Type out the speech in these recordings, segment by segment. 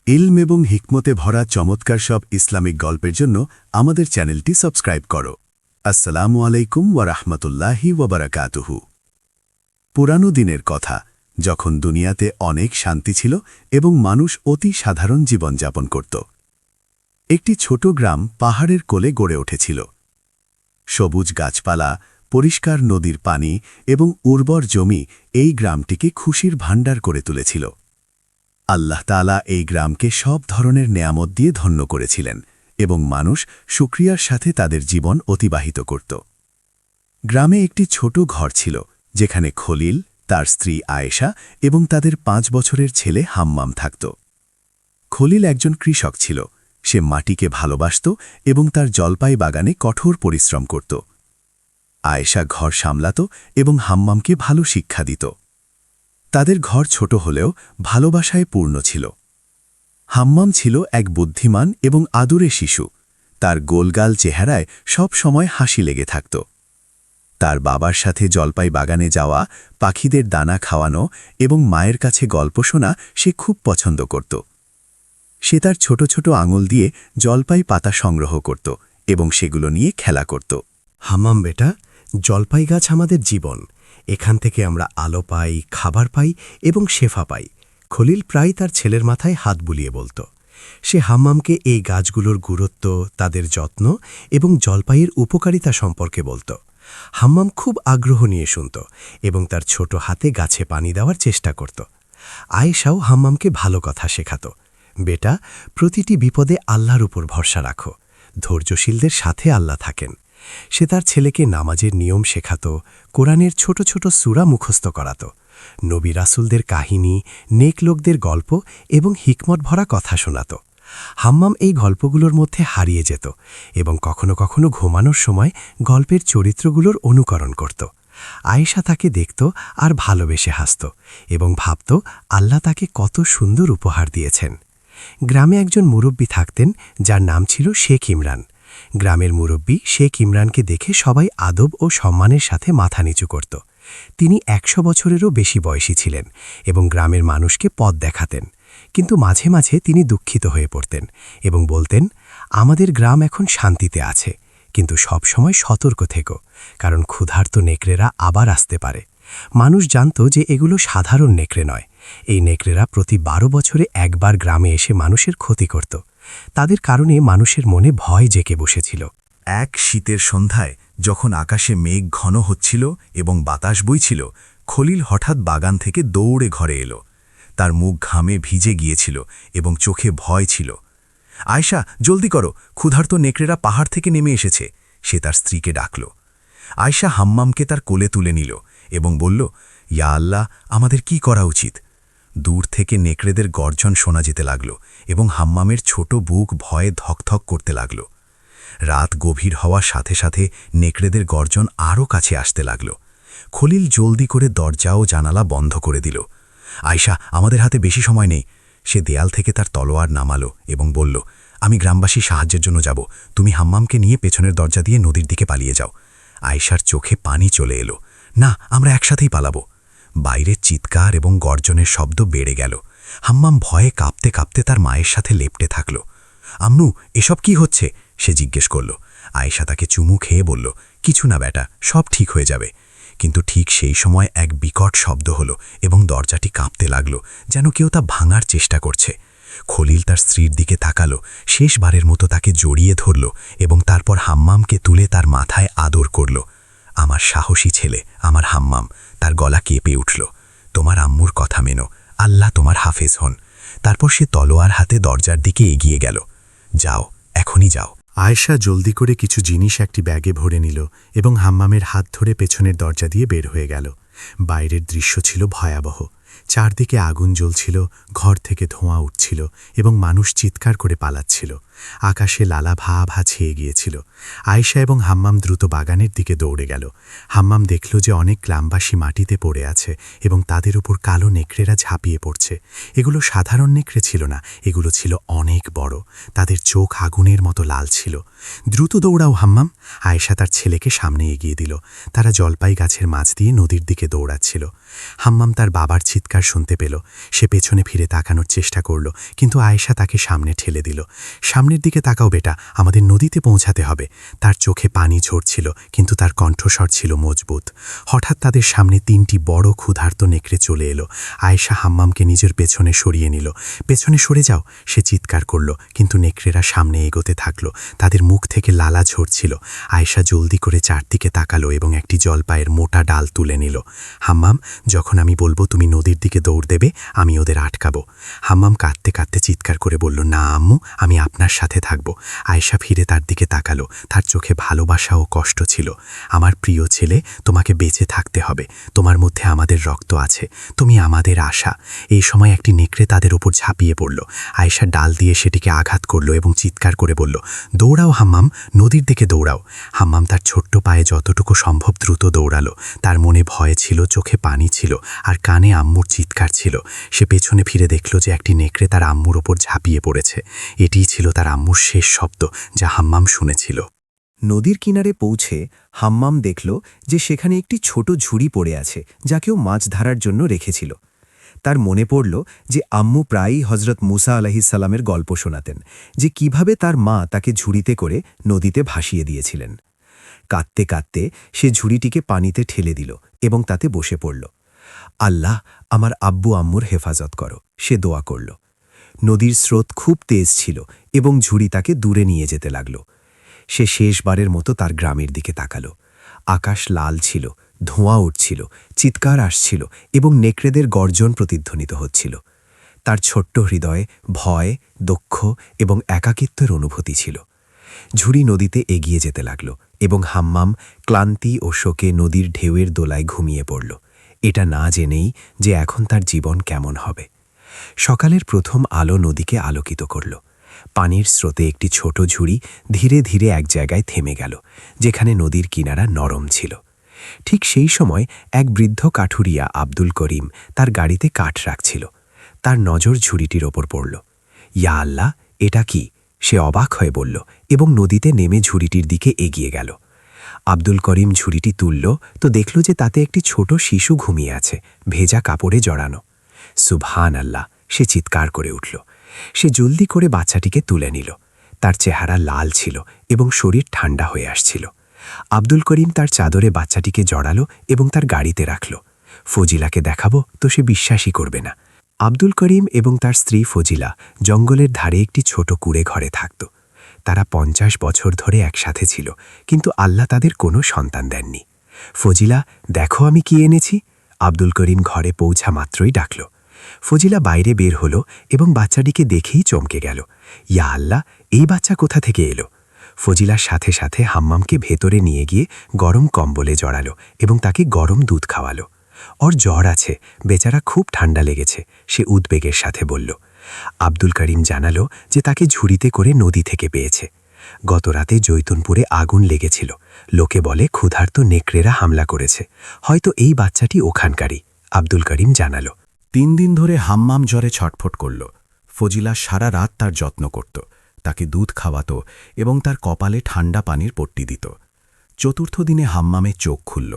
ইলম এবং হিকমতে ভরা চমৎকার সব ইসলামিক গল্পের জন্য আমাদের চ্যানেলটি সাবস্ক্রাইব করো। আসসালামু আলাইকুম ওয়া রাহমাতুল্লাহি ওয়া বারাকাতুহু। পুরানো দিনের কথা, যখন দুনিয়াতে অনেক শান্তি ছিল এবং মানুষ অতি সাধারণ জীবনযাপন করত। একটি ছোট গ্রাম পাহাড়ের কোলে গড়ে উঠেছিল। সবুজ গাছপালা, পরিষ্কার নদীর পানি এবং উর্বর জমি এই গ্রামটিকে খুশির ভাণ্ডার করে তুলেছিল। আল্লাহ তাআলা এই গ্রামকে সব ধরনের নেয়ামত দিয়ে ধন্য করেছিলেন এবং মানুষ শুকরিয়ার সাথে তাদের জীবন অতিবাহিত করত। গ্রামে একটি ছোট ঘর ছিল, যেখানে খলিল, তার স্ত্রী আয়েশা এবং তাদের 5 বছরের ছেলে হাম্মাম থাকত। খলিল একজন কৃষক ছিল। সে মাটিকে ভালোবাসত এবং তার জলপাই বাগানে কঠোর পরিশ্রম করত। আয়েশা ঘর সামলাত এবং হাম্মামকে ভালো শিক্ষা দিত। তাদের ঘর ছোট হলেও ভালোবাসায় পূর্ণ ছিল। হাম্মাম ছিল এক বুদ্ধিমান এবং আদুরে শিশু। তার গোলগাল চেহারায় সব সময় হাসি লেগে থাকত। তার বাবার সাথে জলপাই বাগানে যাওয়া, পাখিদের দানা খাওয়ানো এবং মায়ের কাছে গল্প শোনা সে খুব পছন্দ করত। সে তার ছোট ছোট আঙুল দিয়ে জলপাই পাতা সংগ্রহ করত এবং সেগুলো নিয়ে খেলা করত। হাম্মাম বেটা, জলপাই গাছ আমাদের জীবন। এখান থেকে আমরা আলো পাই, খাবার পাই এবং শেফা পাই। খলিল প্রায় তার ছেলের মাথায় হাত বুলিয়ে বলত। সে হাম্মামকে এই গাছগুলোর গুরুত্ব, তাদের যত্ন এবং জলপাইয়ের উপকারিতা সম্পর্কে বলত। হাম্মাম খুব আগ্রহ নিয়ে শুনত এবং তার ছোট হাতে গাছে পানি দেওয়ার চেষ্টা করত। আয়েশাও হাম্মামকে ভালো কথা শেখাত। বেটা, প্রতিটি বিপদে আল্লাহর উপর ভরসা রাখো। ধৈর্যশীলদের সাথে আল্লাহ থাকেন। সে তার ছেলেকে নামাজের নিয়ম শেখাত, কোরআনের ছোট ছোট সূরা মুখস্থ করাত, নবী রাসূলদের কাহিনী, নেক লোকদের গল্প এবং হিকমত ভরা কথা শোনাত। হাম্মাম এই গল্পগুলোর মধ্যে হারিয়ে যেত এবং কখনো কখনো ঘুমানোর সময় গল্পের চরিত্রগুলোর অনুকরণ করত। আয়েশা তাকে দেখত আর ভালোবেসে হাসত এবং ভাবত আল্লাহ তাকে কত সুন্দর উপহার দিয়েছেন। গ্রামে একজন মুরব্বী থাকতেন, যার নাম ছিল শেখ ইমরান। গ্রামের মুরব্বী শেখ ইমরানকে দেখে সবাই আদব ও সম্মানের সাথে মাথা নিচু করত। তিনি 100 বছরেরও বেশি বয়সী ছিলেন এবং গ্রামের মানুষকে পথ দেখাতেন। কিন্তু মাঝে মাঝে তিনি দুঃখিত হয়ে পড়তেন এবং বলতেন, আমাদের গ্রাম এখন শান্তিতে আছে, কিন্তু সব সময় সতর্ক থেকো, কারণ ক্ষুধার্ত নেকড়েরা আবার আসতে পারে। মানুষ জানত যে এগুলো সাধারণ নেকড়ে নয়। এই নেকড়েরা প্রতি 12 বছরে একবার গ্রামে এসে মানুষের ক্ষতি করত। তাদের কারণে মানুষের মনে ভয় জেঁকে বসেছিল। এক শীতের সন্ধ্যায় যখন আকাশে মেঘ ঘন হচ্ছিল এবং বাতাস বইছিল, খলিল হঠাৎ বাগান থেকে দৌড়ে ঘরে এলো। তার মুখ ঘামে ভিজে গিয়েছিল এবং চোখে ভয় ছিল। আয়েশা, জলদি করো, ক্ষুধার্ত নেকড়েরা পাহাড় থেকে নেমে এসেছে। সে তার স্ত্রীকে ডাকল। আয়েশা হাম্মামকে তার কোলে তুলে নিল এবং বলল, ইয়া আল্লাহ, আমাদের কি করা উচিত? দূর থেকে নেকড়েদের গর্জন শোনা যেতে লাগল এবং হাম্মামের ছোট বুক ভয়ে ধকধক করতে লাগল। রাত গভীর হওয়ার সাথে সাথে নেকড়েদের গর্জন আরও কাছে আসতে লাগল। খলিল জলদি করে দরজা ও জানালা বন্ধ করে দিল। আয়েশা, আমাদের হাতে বেশি সময় নেই। সে দেয়াল থেকে তার তলোয়ার নামালো এবং বলল, আমি গ্রামবাসী সাহায্যের জন্য যাব। তুমি হাম্মামকে নিয়ে পেছনের দরজা দিয়ে নদীর দিকে পালিয়ে যাও। আয়েশার চোখে পানি চলে এলো। না, আমরা একসাথেই পালাবো। বাইরের চিৎকার এবং গর্জনের শব্দ বেড়ে গেল। হাম্মাম ভয়ে কাঁপতে কাঁপতে তার মায়ের সাথে লেপ্টে থাকল। আম্মু, এসব কি হচ্ছে? সে জিজ্ঞেস করল। আয়েশা তাকে চুমু খেয়ে বলল, কিছু না বেটা, সব ঠিক হয়ে যাবে। কিন্তু ঠিক সেই সময় এক বিকট শব্দ হলো এবং দরজাটি কাঁপতে লাগল, যেন কেউ তা ভাঙার চেষ্টা করছে। খলিল তার স্ত্রীর দিকে তাকালো, শেষবারের মতো তাকে জড়িয়ে ধরল এবং তারপর হাম্মামকে তুলে তার মাথায় আদর করল। আমার সাহসী ছেলে, আমার হাম্মাম। তার গলা কেঁপে উঠল। তোমার আম্মুর কথা মেনো, আল্লাহ তোমার হাফেজ হন। তারপর সে তলোয়ার হাতে দরজার দিকে এগিয়ে গেল। যাও, এখনই যাও। আয়েশা জলদি করে কিছু জিনিস একটি ব্যাগে ভরে নিল এবং হাম্মামের হাত ধরে পেছনের দরজা দিয়ে বের হয়ে গেল। বাইরের দৃশ্য ছিল ভয়াবহ। চারদিকে আগুন জ্বলছিল, ঘর থেকে ধোঁয়া উঠছিল এবং মানুষ চিৎকার করে পালাচ্ছিল। আকাশে লালা ভা ছেয়ে গিয়েছিল। আয়েশা এবং হাম্মাম দ্রুত বাগানের দিকে দৌড়ে গেল। হাম্মাম দেখল যে অনেক গ্রামবাসী মাটিতে পড়ে আছে এবং তাদের উপর কালো নেকড়েরা ঝাঁপিয়ে পড়ছে। এগুলো সাধারণ নেকড়ে ছিল না, এগুলো ছিল অনেক বড়। তাদের চোখ আগুনের মতো লাল ছিল। দ্রুত দৌড়াও হাম্মাম, আয়েশা তার ছেলেকে সামনে এগিয়ে দিল। তারা জলপাই গাছের মাছ দিয়ে নদীর দিকে দৌড়াচ্ছিল। হাম্মাম তার বাবার চিৎকার শুনতে পেল। সে পেছনে ফিরে তাকানোর চেষ্টা করল, কিন্তু আয়েশা তাকে সামনে ঠেলে দিল। সামনের দিকে তাকাও বেটা, আমাদের নদীতে পৌঁছাতে হবে। তার চোখে পানি ঝরছিল, কিন্তু তার কণ্ঠস্বর ছিল মজবুত। হঠাৎ তাদের সামনে 3টি বড় ক্ষুধার্ত নেকড়ে চলে এলো। আয়েশা হাম্মামকে নিজের পেছনে সরিয়ে নিল। পেছনে সরে যাও, সে চিৎকার করল, কিন্তু নেকড়েরা সামনে এগোতে থাকল। তাদের মুখ থেকে লালা ঝরছিল। আয়েশা জলদি করে চারদিকে তাকালো এবং একটি জলপাইয়ের মোটা ডাল তুলে নিল। হাম্মাম, যখন আমি বলবো তুমি নদীর দিকে দৌড় দেবে, আমি ওদের আটকাবো। হাম্মাম কাঁদতে কাঁদতে চিৎকার করে বলল, না আম্মু, আমি আপনার সাথে থাকব। আয়েশা ফিরে তার দিকে তাকালো। তার চোখে ভালোবাসা ও কষ্ট ছিল। আমার প্রিয় ছেলে, তোমাকে বেঁচে থাকতে হবে। তোমার মধ্যে আমাদের রক্ত আছে, তুমি আমাদের আশা। এই সময় একটি নেকড়ে তাদের ওপর ঝাঁপিয়ে পড়ল। আয়েশা ডাল দিয়ে সেটিকে আঘাত করল এবং চিৎকার করে বলল, দৌড়াও হাম্মাম, নদীর দিকে দৌড়াও। হাম্মাম তার ছোট্ট পায়ে যতটুকু সম্ভব দ্রুত দৌড়ালো। তার মনে ভয় ছিল, চোখে পানি ছিল, আর কানে আম্মুর চিৎকার ছিল। সে পেছনে ফিরে দেখল যে একটি নেকড়ে তার আম্মুর ওপর ঝাঁপিয়ে পড়েছে। এটিই ছিল তার আম্মুর শেষ শব্দ যা হাম্মাম শুনেছিল। নদীর কিনারে পৌঁছে হাম্মাম দেখল যে সেখানে একটি ছোট ঝুড়ি পড়ে আছে, যা কেউ মাছ ধরার জন্য রেখেছিল। তার মনে পড়ল যে আম্মু প্রায়ই হজরত মুসা আলাইহিসসালামের গল্প শোনাতেন, যে কিভাবে তার মা তাকে ঝুড়িতে করে নদীতে ভাসিয়ে দিয়েছিলেন। কাঁদতে কাঁদতে সে ঝুড়িটিকে পানিতে ঠেলে দিল এবং তাতে বসে পড়ল। আল্লাহ, আমার আব্বু আম্মুর হেফাজত করো, সে দোয়া করল। নদীর স্রোত খুব তেজ ছিল এবং ঝুড়ি তাকে দূরে নিয়ে যেতে লাগল। সে শেষবারের মতো তার গ্রামের দিকে তাকালো। আকাশ লাল ছিল, ধোঁয়া উঠছিল, চিৎকার আসছিল এবং নেকড়েদের গর্জন প্রতিধ্বনিত হচ্ছিল। তার ছোট্ট হৃদয়ে ভয়, দুঃখ এবং একাকিত্বের অনুভূতি ছিল। ঝুড়ি নদীতে এগিয়ে যেতে লাগল এবং হাম্মাম ক্লান্তি ও শোকে নদীর ঢেউয়ের দোলায় ঘুমিয়ে পড়ল, এটা না জেনেই যে এখন তার জীবন কেমন হবে। সকালের প্রথম আলো নদীকে আলোকিত করল। পানির স্রোতে একটি ছোট ঝুড়ি ধীরে ধীরে এক জায়গায় থেমে গেল, যেখানে নদীর কিনারা নরম ছিল। ঠিক সেই সময় এক বৃদ্ধ কাঠুরিয়া আব্দুল করিম তার গাড়িতে কাঠ রাখছিল। তার নজর ঝুড়িটির ওপর পড়ল। ইয়া আল্লাহ, এটা কি? সে অবাক হয়ে বলল এবং নদীতে নেমে ঝুড়িটির দিকে এগিয়ে গেল। আব্দুল করিম ঝুড়িটি তুলল তো দেখল যে তাতে একটি ছোট শিশু ঘুমিয়ে আছে, ভেজা কাপড়ে জড়ানো। সুবহান আল্লাহ, সে চিৎকার করে উঠল। সে জলদি করে বাচ্চাটিকে তুলে নিল। তার চেহারা লাল ছিল এবং শরীর ঠান্ডা হয়ে আসছিল। আব্দুল করিম তার চাদরে বাচ্চাটিকে জড়ালো এবং তার গাড়িতে রাখল। ফজিলাকে দেখাবো তো সে বিশ্বাসই করবে না। আব্দুল করিম এবং তার স্ত্রী ফজিলা জঙ্গলের ধারে একটি ছোট কুঁড়ে ঘরে থাকত। তারা 50 বছর ধরে একসাথে ছিল, কিন্তু আল্লাহ তাদের কোনো সন্তান দেননি। ফজিলা, দেখো আমি কি এনেছি। আব্দুল করিম ঘরে পৌঁছা মাত্রই ডাকল। ফজিলা বাইরে বের হল এবং বাচ্চাটিকে দেখেই চমকে গেল। ইয়া আল্লাহ, এই বাচ্চা কোথা থেকে এলো? ফজিলার সাথে সাথে হাম্মামকে ভেতরে নিয়ে গিয়ে গরম কম্বলে জড়ালো এবং তাকে গরম দুধ খাওয়ালো। ওর জ্বর আছে, বেচারা খুব ঠান্ডা লেগেছে, সে উদ্বেগের সাথে বলল। আব্দুল করিম জানালো যে তাকে ঝুড়িতে করে নদী থেকে পেয়েছে। গত রাতে জৈতুনপুরে আগুন লেগেছিল। লোকে বলে ক্ষুধার্ত নেকড়েরা হামলা করেছে, হয়তো এই বাচ্চাটি ওখানকারই। আব্দুল করিম জানালো। 3 দিন ধরে হাম্মাম জ্বরে ছটফট করল। ফজিলা সারা রাত তার যত্ন করত, তাকে দুধ খাওয়াত এবং তার কপালে ঠান্ডা পানির পট্টি দিত। 4র্থ দিনে হাম্মামের চোখ খুলল।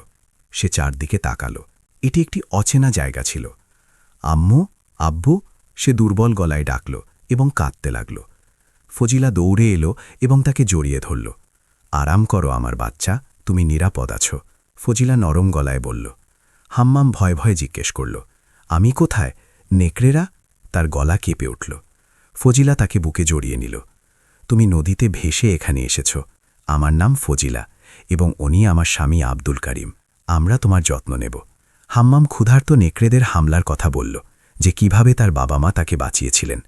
সে চারদিকে তাকালো। এটি একটি অচেনা জায়গা ছিল। আম্মু, আব্বু, সে দুর্বল গলায় ডাকল এবং কাঁদতে লাগল। ফজিলা দৌড়ে এলো এবং তাকে জড়িয়ে ধরল। আরাম করো আমার বাচ্চা, তুমি নিরাপদ আছো, ফজিলা নরম গলায় বলল। হাম্মাম ভয় ভয়ে জিজ্ঞেস করল, আমি কোথায়? নেকড়েরা? তার গলা কেঁপে উঠল। ফজিলা তাকে বুকে জড়িয়ে নিল। তুমি নদীতে ভেসে এখানে এসেছ। আমার নাম ফজিলা এবং উনি আমার স্বামী আব্দুল করিম। আমরা তোমার যত্ন নেব। হাম্মাম ক্ষুধার্ত নেকড়েদের হামলার কথা বলল, যে কিভাবে তার বাবা মা তাকে বাঁচিয়েছিলেন।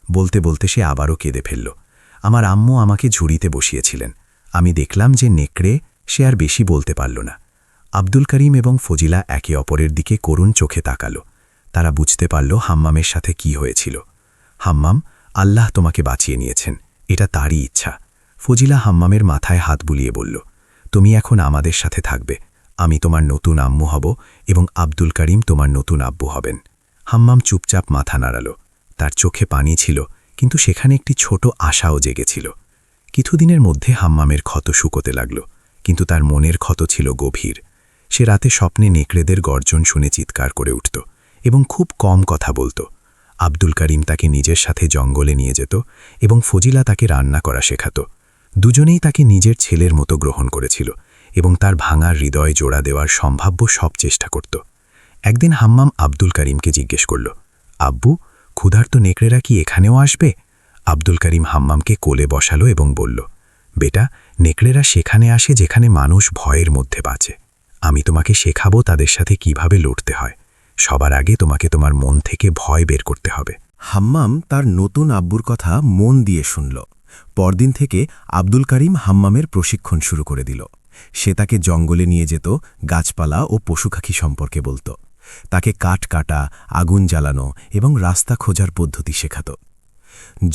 বলতে বলতে সে আবারও কেঁদে ফেলল। আমার আম্মু আমাকে ঝুড়িতে বসিয়েছিলেন। আমি দেখলাম যে নেকড়ে, সে আর বেশি বলতে পারল না। আব্দুল করিম এবং ফজিলা একে অপরের দিকে করুণ চোখে তাকালো। তারা বুঝতে পারল হাম্মামের সাথে কি হয়েছিল। হাম্মাম, আল্লাহ তোমাকে বাঁচিয়ে নিয়েছেন, এটা তারই ইচ্ছা। ফজিলা হাম্মামের মাথায় হাত বুলিয়ে বলল, তুমি এখন আমাদের সাথে থাকবে, আমি তোমার নতুন আম্মু হব এবং আব্দুল করিম তোমার নতুন আব্বু হবেন। হাম্মাম চুপচাপ মাথা নাড়াল। তার চোখে পানি ছিল, কিন্তু সেখানে একটি ছোট আশাও জেগেছিল। কিছুদিনের মধ্যে হাম্মামের ক্ষত শুকোতে লাগল, কিন্তু তার মনের ক্ষত ছিল গভীর। সে রাতে স্বপ্নে নেকড়েদের গর্জন শুনে চিৎকার করে উঠত এবং খুব কম কথা বলত। আব্দুল করিম তাকে নিজের সাথে জঙ্গলে নিয়ে যেত এবং ফজিলা তাকে রান্না করা শেখাত। দুজনেই তাকে নিজের ছেলের মতো গ্রহণ করেছিল এবং তার ভাঙার হৃদয় জোড়া দেওয়ার সম্ভাব্য সব চেষ্টা করত। একদিন হাম্মাম আব্দুল করিমকে জিজ্ঞেস করল, আব্বু, ক্ষুধার্ত নেকড়েরা কি এখানেও আসবে? আব্দুল করিম হাম্মামকে কোলে বসালো এবং বলল, বেটা, নেকড়েরা সেখানে আসে যেখানে মানুষ ভয়ের মধ্যে বাঁচে। আমি তোমাকে শেখাবো তাদের সাথে কিভাবে লড়তে হয়। সবার আগে তোমাকে তোমার মন থেকে ভয় বের করতে হবে। হাম্মাম তার নতুন আব্বুর কথা মন দিয়ে শুনল। পরদিন থেকে আব্দুল করিম হাম্মামের প্রশিক্ষণ শুরু করে দিল। সে তাকে জঙ্গলে নিয়ে যেত, গাছপালা ও পশুপাখি সম্পর্কে বলত। তাকে কাঠ কাটা, আগুন জ্বালানো এবং রাস্তা খোঁজার পদ্ধতি শেখাত।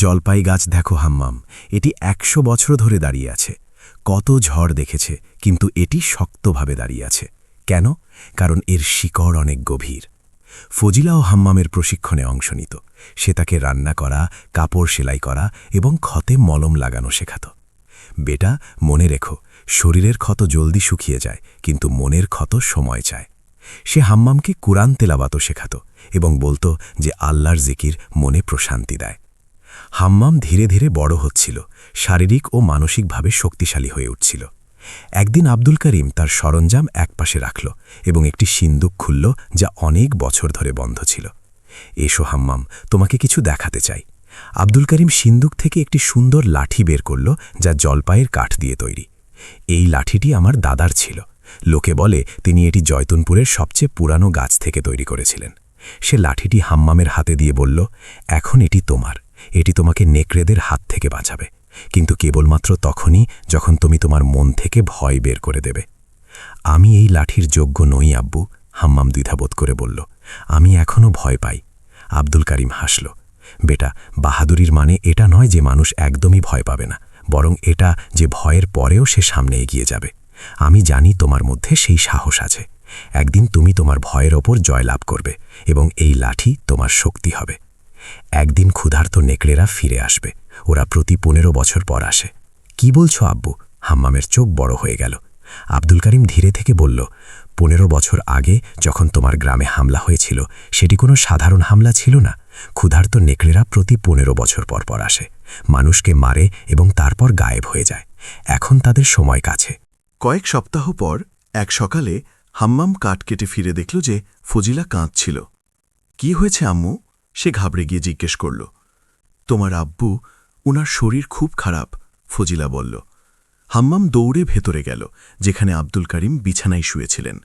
জলপাই গাছ দেখো হাম্মাম, এটি ১০০ বছর ধরে দাঁড়িয়ে আছে। কত ঝড় দেখেছে, কিন্তু এটি শক্তভাবে দাঁড়িয়ে আছে। কেন? কারণ এর শিকড় অনেক গভীর। ফজিলাও হাম্মামের প্রশিক্ষণে অংশ নিত। সে তাকে রান্না করা, কাপড় সেলাই করা এবং ক্ষতে মলম লাগানো শেখাত। বেটা, মনে রেখো, শরীরের ক্ষত জলদি শুকিয়ে যায়, কিন্তু মনের ক্ষত সময় চায়। সে হাম্মামকে কুরআন তেলাওয়াতও শেখাত এবং বলত যে আল্লাহর জিকির মনে প্রশান্তি দেয়। হাম্মাম ধীরে ধীরে বড় হচ্ছিল, শারীরিক ও মানসিকভাবে শক্তিশালী হয়ে উঠছিল। একদিন আব্দুল করিম তার সরঞ্জাম একপাশে রাখল এবং একটি সিন্দুক খুলল যা অনেক বছর ধরে বন্ধ ছিল। এসো হাম্মাম, তোমাকে কিছু দেখাতে চাই। আব্দুল করিম সিন্দুক থেকে একটি সুন্দর লাঠি বের করল যা জলপাইয়ের কাঠ দিয়ে তৈরি। এই লাঠিটি আমার দাদার ছিল। লোকে বলে তিনি এটি জয়তুনপুরের সবচেয়ে পুরানো গাছ থেকে তৈরি করেছিলেন। সে লাঠিটি হাম্মামের হাতে দিয়ে বলল, এখন এটি তোমার। এটি তোমাকে নেকড়েদের হাত থেকে বাঁচাবে, কিন্তু কেবলমাত্র তখনই যখন তুমি তোমার মন থেকে ভয় বের করে দেবে। আমি এই লাঠির যোগ্য নই আব্বু, হাম্মাম দ্বিধাবোধ করে বলল। আমি এখনও ভয় পাই। আব্দুল করিম হাসল। বেটা, বাহাদুরির মানে এটা নয় যে মানুষ একদমই ভয় পাবে না, বরং এটা যে ভয়ের পরেও সে সামনে এগিয়ে যাবে। আমি জানি তোমার মধ্যে সেই সাহস আছে। একদিন তুমি তোমার ভয়ের ওপর জয়লাভ করবে এবং এই লাঠি তোমার শক্তি হবে। একদিন ক্ষুধার্ত নেকড়েরা ফিরে আসবে। ওরা প্রতি ১৫ বছর পর আসে। কি বলছো আব্বু? হাম্মামের চোখ বড় হয়ে গেল। আব্দুল করিম ধীরে থেকে বলল, ১৫ বছর আগে যখন তোমার গ্রামে হামলা হয়েছিল, সেটি কোনো সাধারণ হামলা ছিল না। ক্ষুধার্ত নেকড়েরা প্রতি ১৫ বছর পর পর আসে, মানুষকে মারে এবং তারপর গায়েব হয়ে যায়। এখন তাদের সময় কাছে। কয়েক সপ্তাহ পর এক সকালে হাম্মাম কাঠ কেটে ফিরে দেখল যে ফজিলা কাঁদছিল। কি হয়েছে আম্মু? সে ঘাবড়ে গিয়ে জিজ্ঞেস করল। তোমার আব্বু, উনার শরীর খুব খারাপ, ফজিলা বলল। হাম্মাম দৌড়ে ভেতরে গেল, যেখানে আব্দুল করিম বিছানায় শুয়েছিলেন।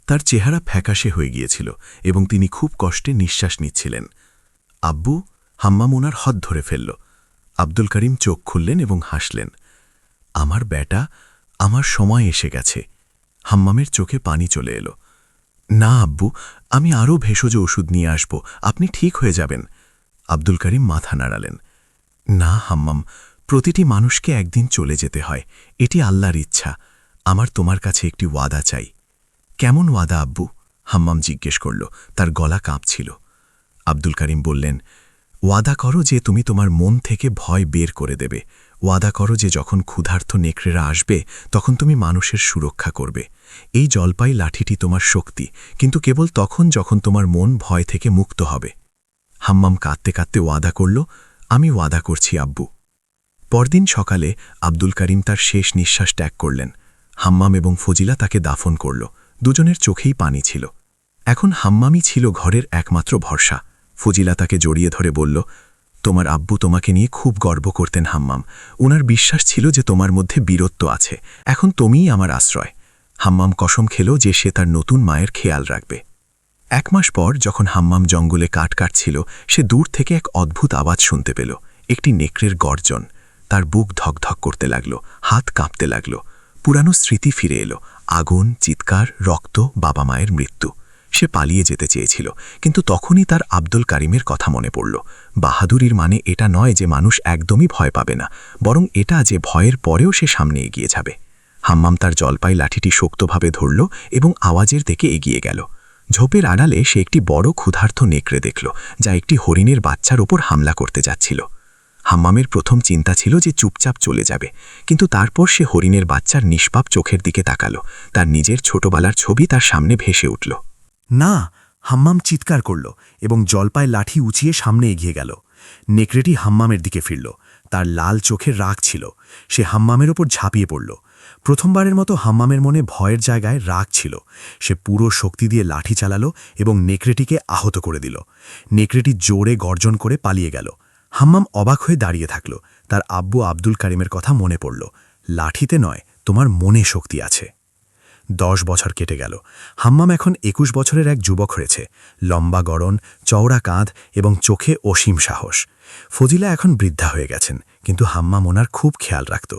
তার চেহারা ফ্যাকাশে হয়ে গিয়েছিল এবং তিনি খুব কষ্টে নিঃশ্বাস নিচ্ছিলেন। আব্বু, হাম্মাম ওনার হাত ধরে ফেলল। আব্দুল করিম চোখ খুললেন এবং হাসলেন। আমার বেটা, আমার সময় এসে গেছে। হাম্মামের চোখে পানি চলে এলো। না আব্বু, আমি আরও ভেষজ ওষুধ নিয়ে আসব, আপনি ঠিক হয়ে যাবেন। আব্দুল করিম মাথা নাড়ালেন। না হাম্মাম, প্রতিটি মানুষকে একদিন চলে যেতে হয়, এটি আল্লাহর ইচ্ছা। আমার তোমার কাছে একটি ওয়াদা চাই। কেমন ওয়াদা আব্বু? হাম্মাম জিজ্ঞেস করল। তার গলা কাঁপছিল। আব্দুল করিম বললেন, ওয়াদা করো যে তুমি তোমার মন থেকে ভয় বের করে দেবে। ওয়াদা করো যে যখন ক্ষুধার্ত নেকড়েরা আসবে তখন তুমি মানুষের সুরক্ষা করবে। এই জলপাই লাঠিটি তোমার শক্তি, কিন্তু কেবল তখন যখন তোমার মন ভয় থেকে মুক্ত হবে। হাম্মাম কাঁদতে কাঁদতে ওয়াদা করল, আমি ওয়াদা করছি আব্বু। পরদিন সকালে আব্দুল করিম তার শেষ নিঃশ্বাস ত্যাগ করলেন। হাম্মাম এবং ফজিলা তাকে দাফন করল। দুজনের চোখেই পানি ছিল। এখন হাম্মামই ছিল ঘরের একমাত্র ভরসা। ফজিলা তাকে জড়িয়ে ধরে বলল, তোমার আব্বু তোমাকে নিয়ে খুব গর্ব করতেন হাম্মাম। ওনার বিশ্বাস ছিল যে তোমার মধ্যে বীরত্ব আছে। এখন তুমিই আমার আশ্রয়। হাম্মাম কসম খেল যে সে তার নতুন মায়ের খেয়াল রাখবে। ১ মাস পর যখন হাম্মাম জঙ্গলে কাঠ কাটছিল, সে দূর থেকে এক অদ্ভুত আওয়াজ শুনতে পেল। একটি নেকড়ের গর্জন। তার বুক ধকধক করতে লাগল, হাত কাঁপতে লাগল। পুরানো স্মৃতি ফিরে এলো। আগুন, চিৎকার, রক্ত, বাবা মায়ের মৃত্যু। সে পালিয়ে যেতে চেয়েছিল, কিন্তু তখনই তার আব্দুল কারিমের কথা মনে পড়ল। বাহাদুরির মানে এটা নয় যে মানুষ একদমই ভয় পাবে না, বরং এটা যে ভয়ের পরেও সে সামনে এগিয়ে যাবে। হাম্মাম তার জলপাই লাঠিটি শক্তভাবে ধরল এবং আওয়াজের দিকে এগিয়ে গেল। ঝোপের আড়ালে সে একটি বড় ক্ষুধার্ত নেকড়ে দেখল, যা একটি হরিণের বাচ্চার ওপর হামলা করতে যাচ্ছিল। হাম্মামের প্রথম চিন্তা ছিল যে চুপচাপ চলে যাবে, কিন্তু তারপর সে হরিণের বাচ্চার নিষ্পাপ চোখের দিকে তাকালো। তার নিজের ছোটবেলার ছবি তার সামনে ভেসে উঠল। না! হাম্মাম চিৎকার করল এবং জলপায় লাঠি উঁচিয়ে সামনে এগিয়ে গেল। নেকড়েটি হাম্মামের দিকে ফিরল। তার লাল চোখের রাগ ছিল। সে হাম্মামের ওপর ঝাঁপিয়ে পড়ল। প্রথমবারের মতো হাম্মামের মনে ভয়ের জায়গায় রাগ ছিল। সে পুরো শক্তি দিয়ে লাঠি চালালো এবং নেকড়েটিকে আহত করে দিল। নেকড়েটি জোরে গর্জন করে পালিয়ে গেল। হাম্মাম অবাক হয়ে দাঁড়িয়ে থাকল। তার আব্বু আব্দুল কারিমের কথা মনে পড়ল। লাঠিতে নয়, তোমার মনে শক্তি আছে। 10 বছর কেটে গেল। হাম্মাম এখন 21 বছরের এক যুবক হয়েছে। লম্বা গড়ন, চওড়া কাঁধ এবং চোখে অসীম সাহস। ফজিলা এখন বৃদ্ধা হয়ে গেছেন, কিন্তু হাম্মাম ওনার খুব খেয়াল রাখত।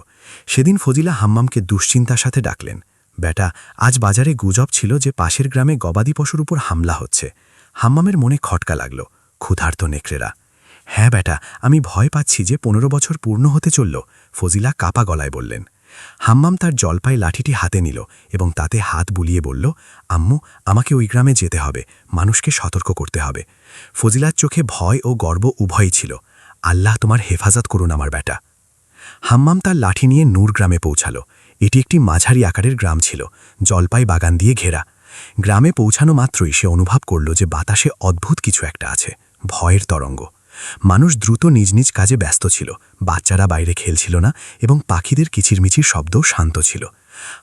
সেদিন ফজিলা হাম্মামকে দুশ্চিন্তার সাথে ডাকলেন। বেটা, আজ বাজারে গুজব ছিল যে পাশের গ্রামে গবাদি পশুর উপর হামলা হচ্ছে। হাম্মামের মনে খটকা লাগল। ক্ষুধার্ত নেকড়েরা। হ্যাঁ বেটা, আমি ভয় পাচ্ছি যে 15 বছর পূর্ণ হতে চলল, ফজিলা কাপা গলায় বললেন। হাম্মাম তার জলপাই লাঠিটি হাতে নিল এবং তাতে হাত বুলিয়ে বলল, আম্মু, আমাকে ওই গ্রামে যেতে হবে, মানুষকে সতর্ক করতে হবে। ফজিলার চোখে ভয় ও গর্ব উভয়ই ছিল। আল্লাহ তোমার হেফাজত করুন আমার বেটা। হাম্মাম তার লাঠি নিয়ে নূর গ্রামে পৌঁছাল। এটি একটি মাঝারি আকারের গ্রাম ছিল, জলপাই বাগান দিয়ে ঘেরা। গ্রামে পৌঁছানো মাত্রই সে অনুভব করল যে বাতাসে অদ্ভুত কিছু একটা আছে, ভয়ের তরঙ্গ। মানুষ দ্রুত নিজ নিজ কাজে ব্যস্ত ছিল। বাচ্চারা বাইরে খেলছিল না এবং পাখিদের কিচিরমিচির শব্দ শান্ত ছিল।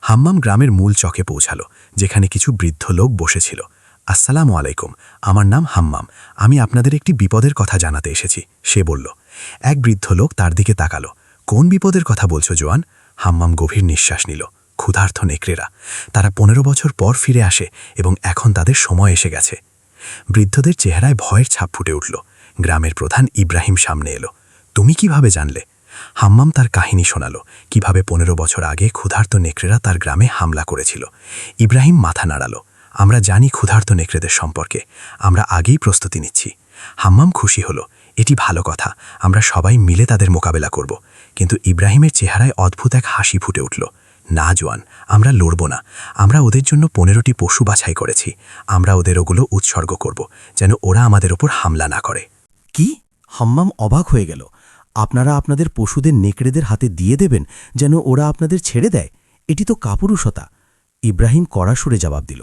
হাম্মাম গ্রামের মূল চকে পৌঁছাল, যেখানে কিছু বৃদ্ধ লোক বসেছিল। আসসালামু আলাইকুম, আমার নাম হাম্মাম, আমি আপনাদের একটি বিপদের কথা জানাতে এসেছি, সে বলল। এক বৃদ্ধ লোক তার দিকে তাকালো। কোন বিপদের কথা বলছো জোয়ান? হাম্মাম গভীর নিঃশ্বাস নিল। ক্ষুধার্ত নেকড়েরা। তারা 15 বছর পর ফিরে আসে এবং এখন তাদের সময় এসে গেছে। বৃদ্ধদের চেহারায় ভয়ের ছাপ ফুটে উঠল। গ্রামের প্রধান ইব্রাহিম সামনে এলো। তুমি কিভাবে জানলে? হাম্মাম তার কাহিনী শোনালো, কিভাবে 15 বছর আগে ক্ষুধার্ত নেকড়েরা তার গ্রামে হামলা করেছিল। ইব্রাহিম মাথা নাড়ালো। আমরা জানি ক্ষুধার্ত নেকড়েদের সম্পর্কে, আমরা আগেই প্রস্তুতি নিচ্ছি। হাম্মাম খুশি হলো। এটি ভালো কথা, আমরা সবাই মিলে তাদের মোকাবেলা করব। কিন্তু ইব্রাহিমের চেহারায় অদ্ভুত এক হাসি ফুটে উঠল। না জোয়ান, আমরা লড়ব না। আমরা ওদের জন্য 15টি পশু বাছাই করেছি। আমরা ওদের ওগুলো উৎসর্গ করব, যেন ওরা আমাদের ওপর হামলা না করে। কি? হাম্মাম অবাক হয়ে গেল। আপনারা আপনাদের পশুদের নেকড়েদের হাতে দিয়ে দেবেন যেন ওরা আপনাদের ছেড়ে দেয়? এটি তো কাপুরুষতা। ইব্রাহিম কড়া সুরে জবাব দিল,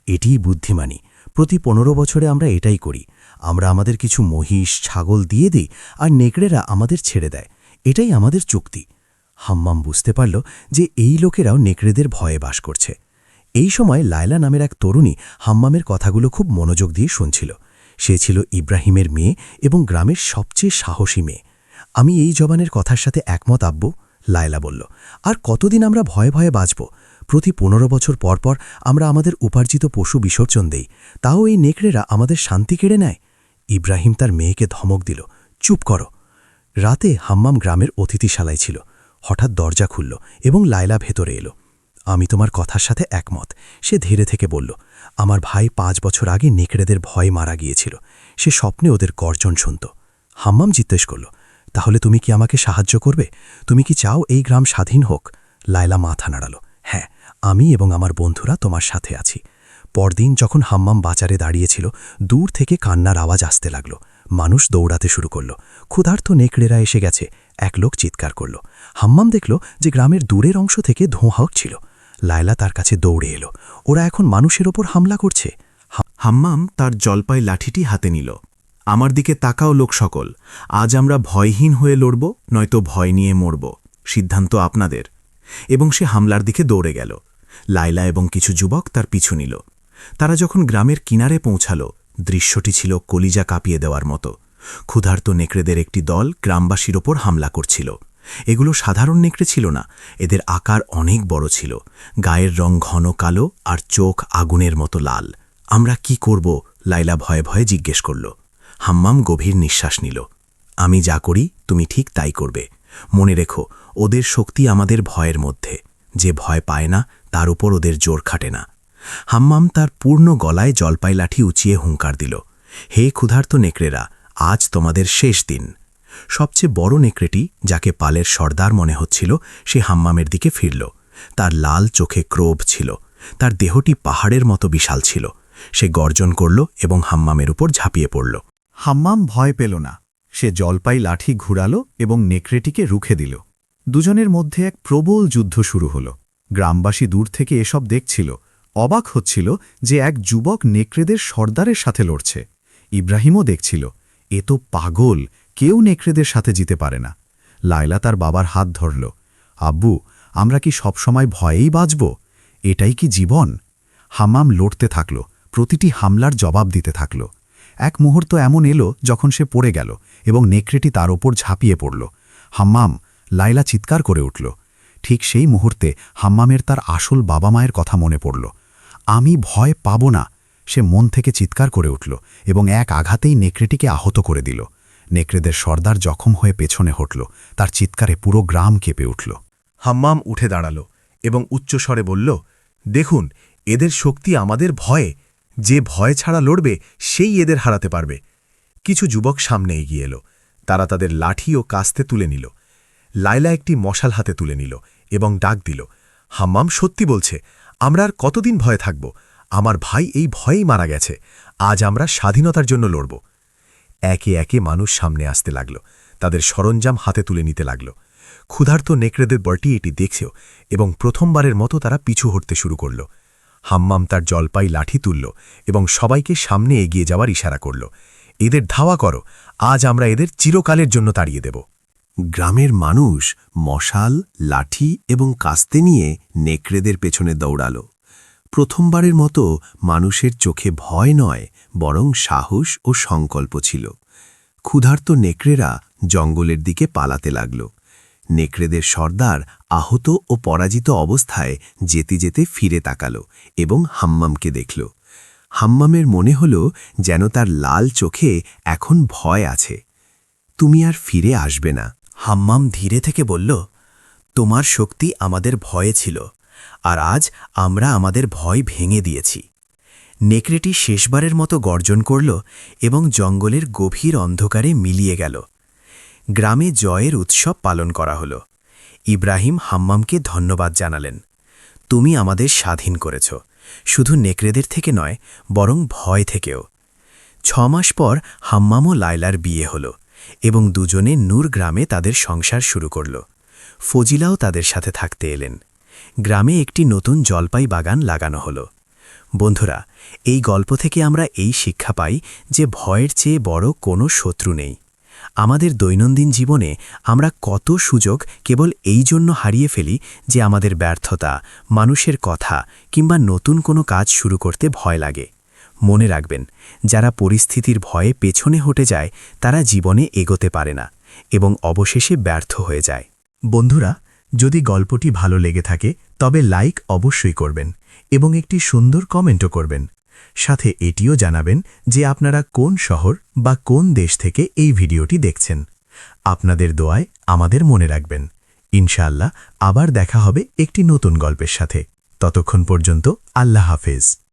এটিই বুদ্ধিমানী। প্রতি 15 বছরে আমরা এটাই করি। আমরা আমাদের কিছু মহিষ, ছাগল দিয়ে দিই আর নেকড়েরা আমাদের ছেড়ে দেয়। এটাই আমাদের চুক্তি। হাম্মাম বুঝতে পারল যে এই লোকেরাও নেকড়েদের ভয়ে বাস করছে। এই সময় লায়লা নামের এক তরুণী হাম্মামের কথাগুলো খুব মনোযোগ দিয়ে শুনছিল। সে ছিল ইব্রাহিমের মেয়ে এবং গ্রামের সবচেয়ে সাহসী মেয়ে। আমি এই জবানের কথার সাথে একমত আব্বু, লায়লা বলল। আর কতদিন আমরা ভয়ে ভয়ে বাঁচব? প্রতি 15 বছর পর পর আমরা আমাদের উপার্জিত পশু বিসর্জন দেই, তাও এই নেকড়েরা আমাদের শান্তি কেড়ে নেয়। ইব্রাহিম তার মেয়েকে ধমক দিল, চুপ করো। রাতে হাম্মাম গ্রামের অতিথিশালায় ছিল। হঠাৎ দরজা খুলল এবং লায়লা ভেতরে এলো। আমি তোমার কথার সাথে একমত, সে ধীরে থেকে বলল। আমার ভাই 5 বছর আগে নেকড়েদের ভয়ে মারা গিয়েছিল। সে স্বপ্নে ওদের গর্জন শুনত। হাম্মাম জিজ্ঞেস করল, তাহলে তুমি কি আমাকে সাহায্য করবে? তুমি কি চাও এই গ্রাম স্বাধীন হোক? লায়লা মাথা নাড়াল। হ্যাঁ, আমি এবং আমার বন্ধুরা তোমার সাথে আছি। পরদিন যখন হাম্মাম বাজারে দাঁড়িয়েছিল, দূর থেকে কান্নার আওয়াজ আসতে লাগল। মানুষ দৌড়াতে শুরু করল। ক্ষুধার্ত নেকড়েরা এসে গেছে, এক লোক চিৎকার করল। হাম্মাম দেখল যে গ্রামের দূরের অংশ থেকে ধোঁয়া উঠছিল। লায়লা তার কাছে দৌড়ে এলো। ওরা এখন মানুষের ওপর হামলা করছে। হাম্মাম তার জলপাই লাঠিটি হাতে নিল। আমার দিকে তাকাও লোক সকল, আজ আমরা ভয়হীন হয়ে লড়ব, নয়তো ভয় নিয়ে মরব। সিদ্ধান্ত আপনাদের। এবং সে হামলার দিকে দৌড়ে গেল। লায়লা এবং কিছু যুবক তার পিছু নিল। তারা যখন গ্রামের কিনারে পৌঁছাল, দৃশ্যটি ছিল কলিজা কাঁপিয়ে দেওয়ার মতো। ক্ষুধার্ত নেকড়েদের একটি দল গ্রামবাসীর ওপর হামলা করছিল। এগুলো সাধারণ নেকড়ে ছিল না, এদের আকার অনেক বড় ছিল। গায়ের রং ঘন কালো আর চোখ আগুনের মতো লাল। আমরা কি করব? লায়লা ভয়ে ভয়ে জিজ্ঞেস করল। হাম্মাম গভীর নিঃশ্বাস নিল। আমি যা করি তুমি ঠিক তাই করবে। মনে রেখো, ওদের শক্তি আমাদের ভয়ের মধ্যে। যে ভয় পায় না তার উপর ওদের জোর খাটে না। হাম্মাম তার পূর্ণ গলায় জলপাই লাঠি উঁচিয়ে হুঙ্কার দিল, হে ক্ষুধার্ত নেকড়েরা, আজ তোমাদের শেষ দিন। সবচেয়ে বড় নেকড়েটি, যাকে পালের সর্দার মনে হচ্ছিল, সে হাম্মামের দিকে ফিরল। তার লাল চোখে ক্রোভ ছিল, তার দেহটি পাহাড়ের মতো বিশাল ছিল। সে গর্জন করল এবং হাম্মামের উপর ঝাঁপিয়ে পড়ল। হাম্মাম ভয় পেল না। সে জলপাই লাঠি ঘুরালো এবং নেকড়েটিকে রুখে দিল। দুজনের মধ্যে এক প্রবল যুদ্ধ শুরু হল। গ্রামবাসী দূর থেকে এসব দেখছিল, অবাক হচ্ছিল যে এক যুবক নেকড়েদের সর্দারের সাথে লড়ছে। ইব্রাহিমও দেখছিল, এ তো পাগল, কেউ নেকড়েদের সাথে জিতে পারে না। লায়লা তার বাবার হাত ধরল। আব্বু, আমরা কি সবসময় ভয়েই বাঁচব? এটাই কি জীবন? হাম্মাম লড়তে থাকল, প্রতিটি হামলার জবাব দিতে থাকল। এক মুহূর্ত এমন এলো যখন সে পড়ে গেল এবং নেকড়েটি তার ওপর ঝাঁপিয়ে পড়ল। হাম্মাম! লায়লা চিৎকার করে উঠল। ঠিক সেই মুহূর্তে হাম্মামের তার আসল বাবা মায়ের কথা মনে পড়ল। আমি ভয় পাব না, সে মন থেকে চিৎকার করে উঠল এবং এক আঘাতেই নেকড়েটিকে আহত করে দিল। নেকড়েদের সর্দার জখম হয়ে পেছনে হটল, তার চিৎকারে পুরো গ্রাম কেঁপে উঠল। হাম্মাম উঠে দাঁড়াল এবং উচ্চস্বরে বলল, দেখুন, এদের শক্তি আমাদের ভয়ে। যে ভয় ছাড়া লড়বে সেই এদের হারাতে পারবে। কিছু যুবক সামনে এগিয়ে এলো। তারা তাদের লাঠি ও কাস্তে তুলে নিল। লায়লা একটি মশাল হাতে তুলে নিল এবং ডাক দিল, হাম্মাম সত্যি বলছে, আমরা আর কতদিন ভয়ে থাকব? আমার ভাই এই ভয়েই মারা গেছে। আজ আমরা স্বাধীনতার জন্য লড়ব। একে একে মানুষ সামনে আসতে লাগল, তাদের সরঞ্জাম হাতে তুলে নিতে লাগল। ক্ষুধার্ত নেকড়েদের বর্টি এটি দেখছেও এবং প্রথমবারের মতো তারা পিছু হটতে শুরু করল। হাম্মাম তার জলপাই লাঠি তুলল এবং সবাইকে সামনে এগিয়ে যাওয়ার ইশারা করল। এদের ধাওয়া করো, আজ আমরা এদের চিরকালের জন্য তাড়িয়ে দেব। গ্রামের মানুষ মশাল, লাঠি এবং কাস্তে নিয়ে নেকড়েদের পেছনে দৌড়াল। প্রথমবারের মতো মানুষের চোখে ভয় নয়, বরং সাহস ও সংকল্প ছিল। ক্ষুধার্ত নেকড়েরা জঙ্গলের দিকে পালাতে লাগল। নেকড়েদের সর্দার আহত ও পরাজিত অবস্থায় যেতে যেতে ফিরে তাকাল এবং হাম্মামকে দেখল। হাম্মামের মনে হল যেন তার লাল চোখে এখন ভয় আছে। তুমি আর ফিরে আসবে না। হাম্মাম ধীরে থেকে বলল, তোমার শক্তি আমাদের ভয়ে ছিল, আর আজ আমরা আমাদের ভয় ভেঙে দিয়েছি। নেকড়েটি শেষবারের মতো গর্জন করল এবং জঙ্গলের গভীর অন্ধকারে মিলিয়ে গেল। গ্রামে জয়ের উৎসব পালন করা হল। ইব্রাহিম হাম্মামকে ধন্যবাদ জানালেন, তুমি আমাদের স্বাধীন করেছ, শুধু নেকড়েদের থেকে নয়, বরং ভয় থেকেও। 6 মাস পর হাম্মাম ও লায়লার বিয়ে হল এবং দুজনে নূর গ্রামে তাদের সংসার শুরু করল। ফজিলাও তাদের সাথে থাকতে এলেন। গ্রামে একটি নতুন জলপাই বাগান লাগানো হল। বন্ধুরা, এই গল্প থেকে আমরা এই শিক্ষা পাই যে ভয়ের চেয়ে বড় কোনো শত্রু নেই। আমাদের দৈনন্দিন জীবনে আমরা কত সুযোগ কেবল এই জন্য হারিয়ে ফেলি যে আমাদের ব্যর্থতা, মানুষের কথা কিংবা নতুন কোনো কাজ শুরু করতে ভয় লাগে। মনে রাখবেন, যারা পরিস্থিতির ভয়ে পেছনে হটে যায় তারা জীবনে এগোতে পারে না এবং অবশেষে ব্যর্থ হয়ে যায়। বন্ধুরা, যদি গল্পটি ভালো লেগে থাকে তবে লাইক অবশ্যই করবেন এবং একটি সুন্দর কমেন্টও করবেন। সাথে এটিও জানাবেন যে আপনারা কোন শহর বা কোন দেশ থেকে এই ভিডিওটি দেখছেন। আপনাদের দোয়ায় আমাদের মনে রাখবেন। ইনশাআল্লাহ আবার দেখা হবে একটি নতুন গল্পের সাথে। ততক্ষণ পর্যন্ত আল্লাহ হাফেজ।